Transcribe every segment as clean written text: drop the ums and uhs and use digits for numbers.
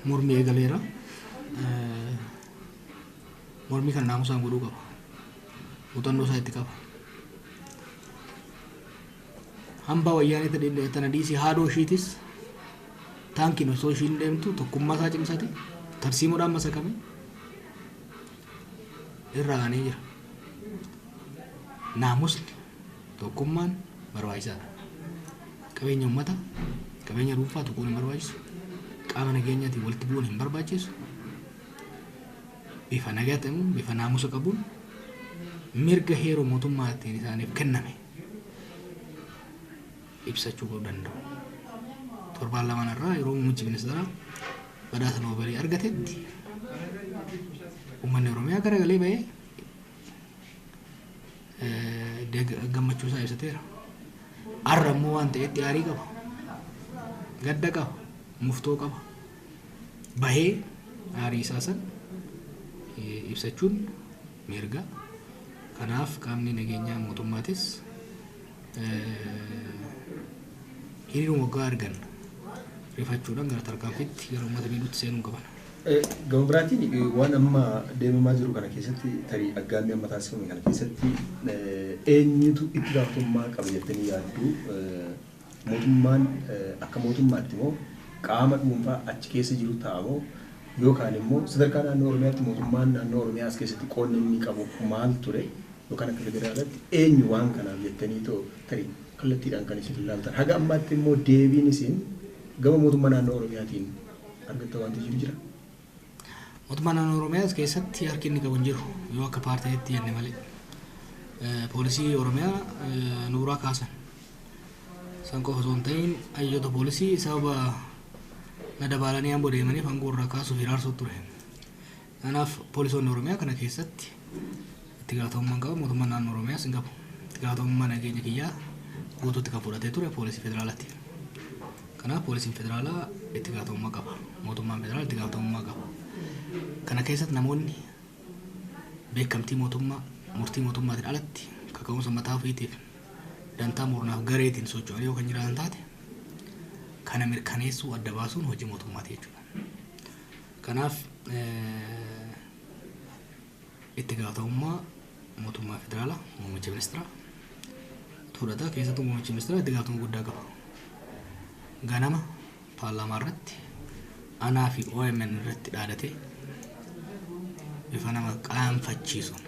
mormii eegaleera. Mormii kan naamusaan godhuu qaba. Utannoo isaa itti qaba. Hambaa wayyaanee tana dhiisii haadhoo ishiitis taankiin osoo ishiin deemtu tokkummaa isaa cimsate tarsiimoodhaan masakame irraa aanee jira. Naamusni tokkummaan barbaachisaadha. Qabeenya uummataa, qabeenya dhuunfaa tokkoon hin barbaachisu. Qaama nageenyaatiin walitti bu'uun hin barbaachisu. Bifa nagaa ta'uun, bifa naamusa qabuun mirga heeroo mootummaatiin isaaniif kenname ibsachuu danda'u. Torbaan lamaan irraa yeroo muummichi ministeeraa badhaasa Noobeelii argatetti uummanni Oromiyaa garagalee ba'ee gammachuu isaa ibsateera. Har'a immoo waan ta'etti aarii qaba, gadda qaba, muftoo qaba. Bahee aarii isaa san ibsachuun mirga. Kanaaf qaamni nageenyaa mootummaatis hiriiruma waggaa argan rifachuudhaan gara tarkaanfiitti gara uummata miidhuutti seenuu qaban. Gama biraatiin waan amma deemamaa jiru kana keessatti tarii aggaamii amma taasifame kana keessatti eenyutu itti gaafatamummaa qaba jettanii yaaddu? Mootummaan akka mootummaatti moo qaama dhuunfaa achi keessa jiru taa'amoo yookaan immoo sadarkaa naannoo Oromiyaatti mootummaan naannoo Oromiyaa as keessatti qoonni inni qabu maal ture yookaan akka federaalaatti eenyu waan kanaaf jettanii tarii kallattiidhaan kan isin ilaaltan. Haga ammaatti immoo deebiin isin gama mootummaa naannoo Oromiyaatiin argatta wanti jiru jira? Mootummaa naannoo Oromiyaa keessatti harki inni qabu hin jiru yoo akka paartiitti jenne malee. Poolisii Oromiyaa nuuraa kaasan. San qofa osoo hin ta'in hayyoota poolisii sababa na dabalanii amboo deemanii fangoo irraa kaasuuf hiraarsoo ture. Kanaaf poolisoonni Oromiyaa kana keessatti itti gaafatamummaan qaba. Mootummaan naannoo Oromiyaas hin qabu. Itti gaafatamummaa nageenya kiyyaa guutuutti kan fudhatee ture poolisii federaalaati. Kanaaf poolisiin federaalaa itti gaafatamummaa qaba. Mootummaan federaalaa itti gaafatamummaa qaba. Kana keessatti namoonni beekamtii mootummaa, murtii mootummaatiin alatti kaka'umsa mataa ofiitiif dantaa murnaaf gareetiin socho'anii yoo kan jiraatan taate kana mirkaneessuu adda baasuun hojii mootummaati jechuudha. Kanaaf itti gaafatamummaa mootummaa federaalaa muummicha ministeeraa tuudhataa keessattuu muummichi ministeeraa itti gaafatamummaa guddaa qaba. Ganama paarlaamaa irratti anaa fi OMN irratti dhaadatee bifa nama qaanfachiisuun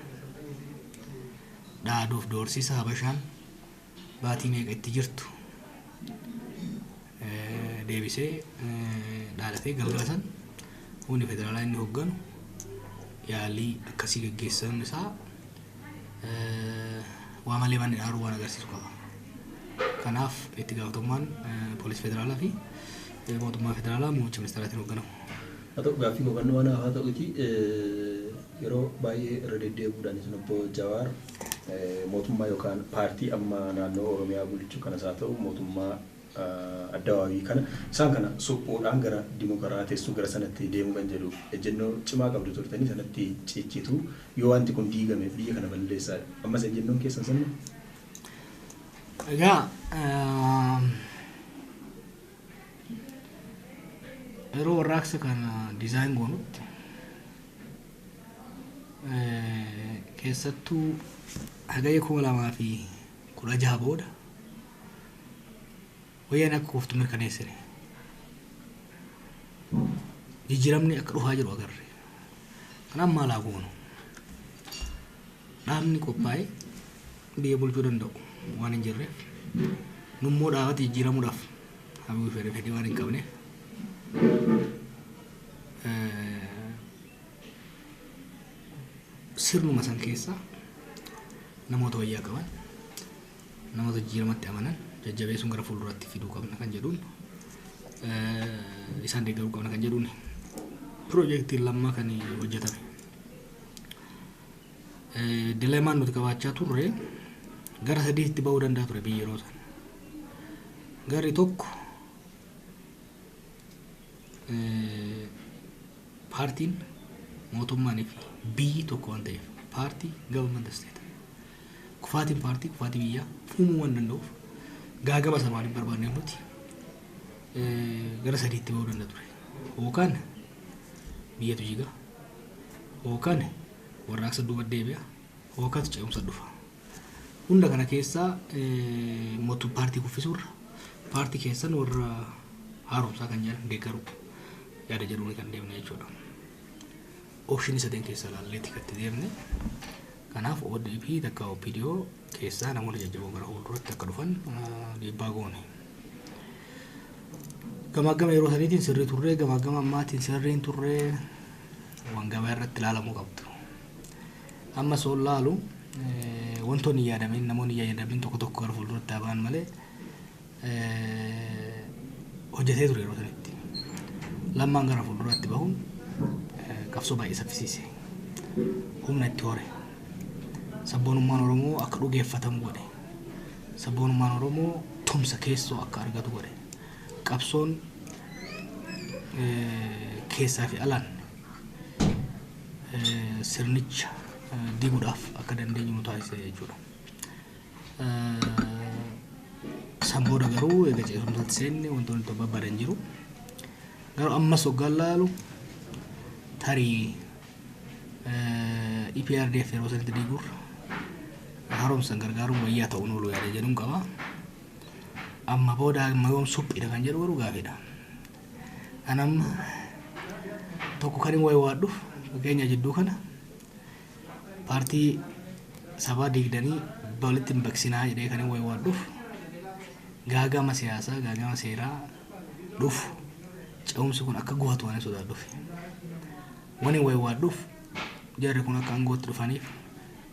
dhaaduuf doorsiisa Habashaan baatii meeqa itti jirtu deebisee dhaadatee galgala san humni federaalaa inni hoogganu yaalii akkasii gaggeessan isaa waa malee manni dhaaruu waan agarsiisu qaba. Kanaaf itti gaafatamummaan poolisii federaalaa fi mootummaa federaalaa muummicha ministeeraatiin hoogganamu. Haa ta'u gaaffii boqonnoo waan haa ta'uti yeroo baay'ee irra deddeebi'uudhaan isin obbo Jawaar mootummaa yookaan paartii amma naannoo Oromiyaa bulchu kanas haa ta'u mootummaa addawaawii kana isaan kana suphuudhaan gara dimokiraatessuu gara sanatti deemuu kan jedhu ejjennoo cimaa qabdu turtanii sanatti cichitu yoo wanti kun diigame biyya kana balleessaa ammas ejjennoon keessan sanni? Egaa yeroo warraaqsa kana dizaayin goonutti keessattuu hagayya 2016 booda wayyaan akka kuftu mirkaneessine jijjiiramni akka dhufaa jiru agarre. Kanaaf maal haa goonu? Dhaabni qophaa'ee biyya bulchuu danda'u waan hin jirreef nummoo dhaabati jijjiiramuudhaaf hamii fedhii waan hin qabneef sirnuma san keessa namoota wayyaa qaban, namoota jijjiiramatti amanan jajjabeessuun gara fuulduraatti fiduu qabna kan jedhuun isaan deeggaruu qabna kan jedhuun piroojeektiin lammaa kan hojjetame. Dileemaan nuti qabaachaa turre gara sadiitti ba'uu danda'a ture biyya yeroo san. Garri tokko paartiin mootummaanii fi biyyi tokko waan ta'eef paartii government state kufaatiin paartii kufaatii biyyaa uumuu waan danda'uuf gaagaba samaanii barbaadne nuti gara sadiitti ba'uu danda'a ture. Yookaan biyyatu jiga hookaan warraaqsa duuba deebi'a hookaatu ce'umsa dhufa hunda kana keessaa mootu paartii kuffisuurra paartii keessan warra haaromsaa kan jedhan deeggaru yaada jedhuun kan deemne jechuudha. Option sadeen keessaa laalleetti kan deemne kanaaf ODP takka OPDO keessaa namoota jajjaboo gara fuulduratti akka dhufan dhiibbaa goone. Gamaagama yeroo saniitiin sirrii turree gamaagama ammaatiin sirriin turree waan gabaa irratti ilaalamuu qabdu. Amma soon laalu wantoonni yaadamin namoonni yaadamin tokko tokko gara fuulduratti abaan malee hojjetee ture yeroo sanitti. Lammaan gara fuulduratti bahuun qabsoo baay'ee saffisiise. Humna itti hore. Sabboonummaan Oromoo akka dhugeeffatamu godhe. Sabboonummaan Oromoo tumsa keessoo akka argatu godhe. Qabsoon keessaa fi alaan sirnicha diguudhaaf akka dandeenyu nu taasise jechuudha. Sambooda garuu egaa ceesumsaatti seenne wantoonni tokko babbadan jiru. Garuu ammas hoggaan laalu tarii EPRDF yeroo sanitti diguurra haaromsan gargaaruun wayyaa ta'uun oolu yaada jedhuun qaba. Amma booda amma yoom suphiidha kan jedhu garuu gaaffiidha. Anam tokko kan hin wayiwaadhuuf fageenya jidduu kana paartii sabaa digdanii walitti hin baqsinaa jedhee kan hin wayiwaadhuuf gaagama siyaasaa gaagama seeraa dhufu ce'umsi kun akka guhatu waan sodaadhuuf wani wayiwaadhuuf jarri kun akka aangootti dhufaniif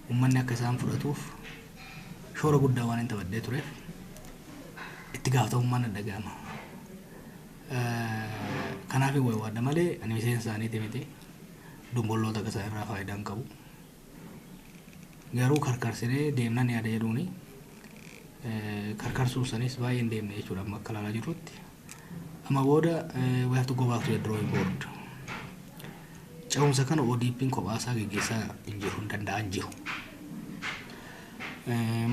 uummanni akka isaan fudhatuuf shoora guddaa waan hin taphadhee tureef itti gaafatamummaan dhaga'ama. Kanaaf wayiwaadha malee ani miseensa isaaniiti miti dumbolloota akka isaan irraa faayidaa hin qabu. Garuu karkarsinee deemnan yaada jedhuuni karkarsuun sanis baay'ee hin deemne jechuudha amma akka ilaalaa jirrutti. Amma booda we have to go back to the drawing board. Ce'umsa kana ODP'n kophaasaa geggeessaa hin jiru hin danda'an jiru.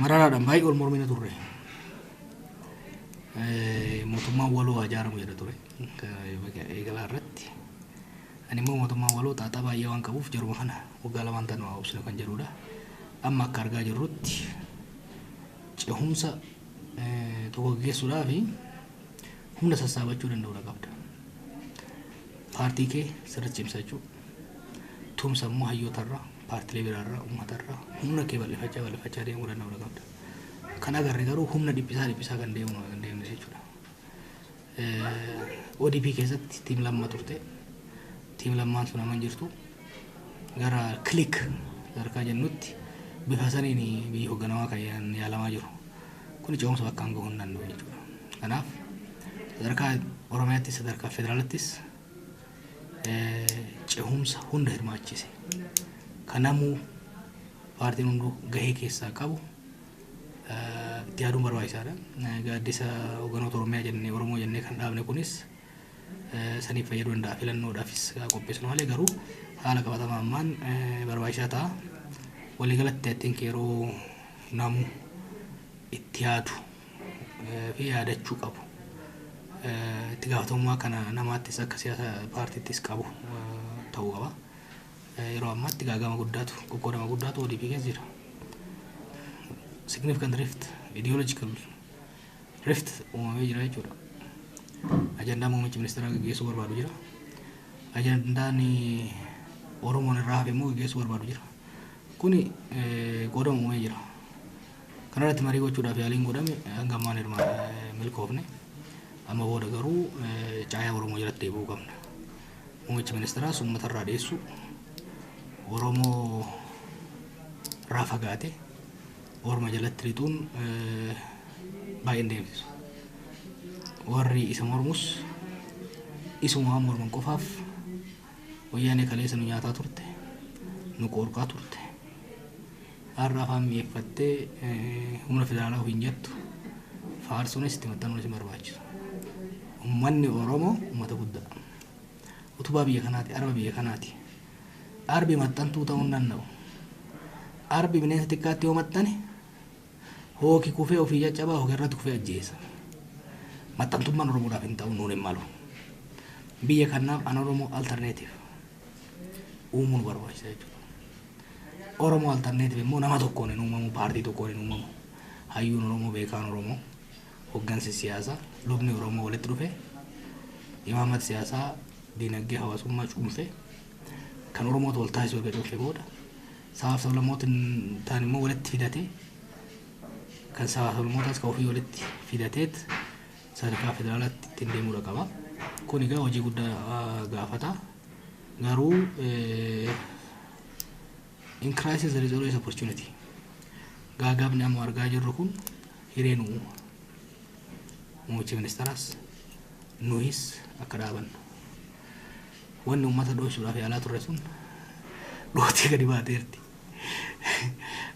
Maraaraadhaan baay'ee ol mormina turre. Mootummaan waloo ijaaramu jedha ture eegalaa irratti. Ani immoo mootummaan waloo xaaxaa baay'ee waan qabuuf jaruma kana waggaa lamaan ta'an waa obsina kan jedhudha. Amma akka argaa jirrutti ce'umsa tokko geggeessuudhaa fi humna sassaabachuu danda'uudha qabda. Paartii kee sirriitti cimsachuu tumsa immoo hayyootarraa paartilee biraarraa uummatarraa humna kee bal'ifachaa deemuu danda'uudha qabda. Kan agarre garuu humna dhiphisaa kan deemne jechuudha. ODP keessatti tiim lamma turte tiim lammaan sun amma jirtu gara kilik sadarkaa jennutti bifa saniin biyya hoogganamaa kan yaalamaa jiru. Kun ce'umsa bakka hanga hin danda'u jechuudha. Kanaaf sadarkaa Oromiyaattis sadarkaa Federaalattis ce'umsa hunda hirmaachise. Kanamuu paartiin hunduu gahee keessaa qabu itti yaaduun barbaachisaadha. Gaaddisa hoogganoota Oromiyaa jennee Oromoo jennee kan dhaabne kunis saniif fayyaduu danda'a filannoodhaafis qopheessinu malee garuu haala qabatamaa ammaan barbaachisaa ta'a. Waliigalatti ittiin yeroo namu itti yaadu fi yaadachuu qabu. Itti gaafatamummaa kana namaattis akka siyaasa paartiittis qabu ta'uu qaba. Yeroo ammaatti gaagama guddaatu qoqqoodama guddaatu ODP keessa jira. Significant rift, ideological rift uumamee jira jechuudha. Ajandaa muummichi ministeeraa gaggeessuu barbaadu jira. Ajandaan Oromoon irraa hafe immoo gaggeessuu barbaadu jira. Kuni qoodama uumamee jira. Kanarratti marii gochuudhaaf yaaliin godhame hanga ammaan milkoofne. Amma booda garuu caayaa Oromoo jalatti deebi'uu qabna. Muummichi ministeeraas uummatarraa dhiyeessu Oromoo irraa fagaate Oromoo jalatti lixuun baay'ee deemsisu. Warri isa mormus isuma morman qofaaf wayyaanee kaleessa nu nyaataa turte nu qorqaa turte. Har'a afaan mi'eeffattee humna federaalaa ofiin jettu faarsuunis itti maxxanuunis hin barbaachisu. Uummanni Oromoo uummata guddaa. Utubaa biyya kanaati, arba biyya kanaati. Arbi maxxantuu ta'uu hin danda'u. Arbi bineensa xiqqaatti yoo maxxane hooki kufee ofii caccabaa hooki irratti kufee ajjeesa. Maxxantummaan Oromoodhaaf hin ta'u nuun hin malu. Biyya kanaaf an Oromoo alternative. uumuun barbaachisa jechuudha. Oromoo alternatiiv immoo nama tokkoon hin uumamu, paartii tokkoon hin uumamu. Hayyuun Oromoo, beekaan Oromoo, hoggansi siyaasaa, lubni Oromoo walitti dhufe, imaamata siyaasaa, dinagdee hawaasummaa cuunfee kan Oromoo wal taasisuu erga cuunfee booda sabaaf sablammoota ta'an immoo walitti fidatee kan sabaaf sablammootaas kan ofii walitti fidateet sadarkaa federaalaatti ittiin deemuudha qaba. Kun egaa hojii guddaa gaafata. Garuu in crisis there is always opportunity. Gaagaabni amma argaa jirru kun hireen uuma. Muummichi ministeeraas nuhis akka dhaabannu. Wanni uummata dhoofsuudhaaf yaalaa turre sun dhootee gadi baateerti.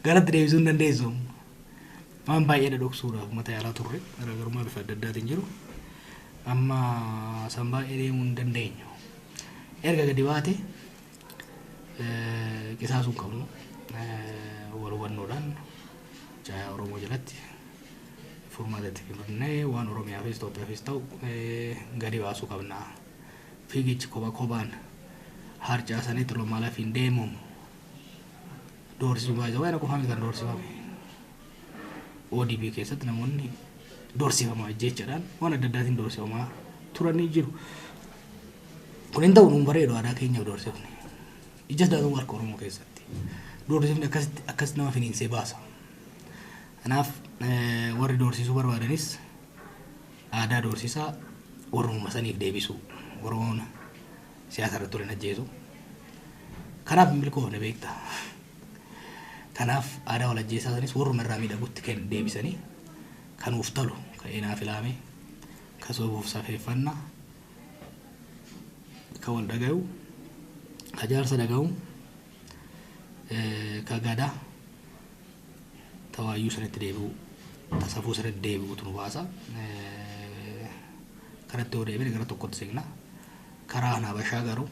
Garatti deebisuu hin dandeessu. Waan baay'ee dhoksuudhaaf uummata yaalaa turre garaagarummaa bifa adda addaatiin jiru. Amma san baay'ee deemuu hin dandeenyu. Erga gadi baate qisaasuu hin qabnu. Wal hubannoodhaan caayaa Oromoo jalatti furmaata itti fidnee waan Oromiyaafis Itoophiyaafis ta'u gadi baasuu qabna. Fiigichi kophaan harcaasanii xiqqoo maalaaf hin deemamu. Doorsisuu baay'ee waan qofaan kan doorsifame. ODP keessatti namoonni doorsifamaa jechaadhaan waan adda addaatiin doorsifamaa turanii jiru. Kun hin ta'u nuun bareedu aadaa keenyaaf doorsifne. Ija daaduu warqa Oromoo keessatti. Doorsifni akkasitti nama finiinsee baasa. Kanaaf warri doorsisuu barbaadanis aadaa doorsisaa Oromuma saniif deebisuu. Oromoon siyaasa irratti waliin ajjeesu. Kanaaf milkoofne beekta. Kanaaf aadaa wal ajjeesaa sanis warruma irraa miidhagutti kan deebisanii kan uuf tolu, kan eenaa filaame, kan soobuuf safeeffannaa, kan wal dhaga'u, kan jaarsa dhaga'u, kan gadaa tawaayyuu sanitti deebi'u, tasafuu sanitti deebi'utu nu baasa. Kanatti yoo deebine gara tokkotti seegna. Karaa Habashaa garuu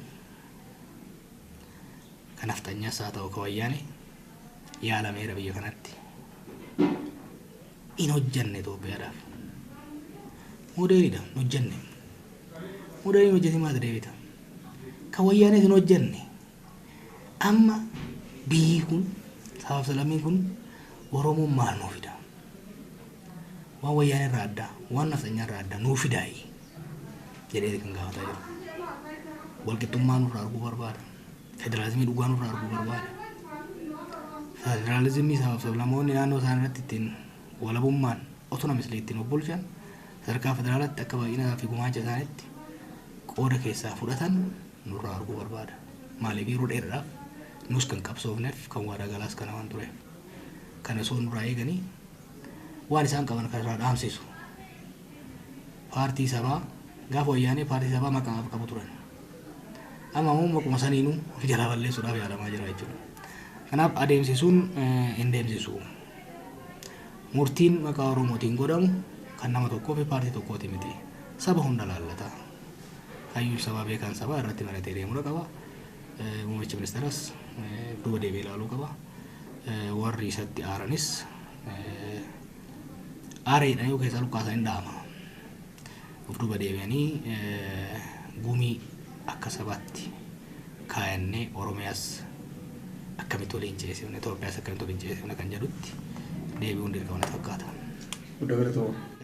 kan nafxanyaas haa ta'u kan wayyaane yaalameera biyya kanatti. In hojjanne Itoophiyaadhaaf. Modeelidha hin hojjanne. Modeeliin hojjete maata deebita. Kan wayyaanees hin hojjanne. Amma biyyi kun sabaaf sablammiin kun Oromoon maal nuu fida? Waan wayyaanee irraa addaa, waan nafxanyaa irraa addaa nuu fidaayi jedhee kan gaafataa jiru. Walqixxummaa nurraa arguu barbaada. Federaalizimii dhugaa nurraa arguu barbaada. Federaalizimii sabaaf sablammoonni naannoo isaan irratti ittiin walabummaan otoo namislee ittiin obbulchan sadarkaa federaalaatti akka baay'inaa fi gumaacha isaaniitti qooda keessaa fudhatan nurraa arguu barbaada. Maaliif yeroo dheeraadhaaf nus kan qabsoofneef kan waadaa galaas kana waan tureef. Kana osoo nurraa eeganii waan isaan qaban kan irraa dhaamsisu. Paartii sabaa gaafa wayyaanee paartii sabaa maqaaf qabu turan. Amma immoo maquma saniinuu jalaa balleessuudhaaf yaalamaa jira jechuudha. Kanaaf adeemsisuun hin deemsisu. Murtiin maqaa Oromootiin godhamu kan nama tokkoo fi paartii tokkooti miti. Saba hunda laallata. Hayyuu sabaa beekaan sabaa irratti maratee deemuu qaba. Muummichi ministeeras duuba deebi'ee ilaaluu qaba. Warri isatti aaranis aareedhaan yoo keessaa lukkaasaa hin dha'ama. Of duuba deebi'anii gumii akka sabaatti kaayannee Oromiyaas akkamitti waliin ceesifne, Itoophiyaas akkamitti waliin ceesifne kan jedhutti deebi'uun dirqama natti fakkaata.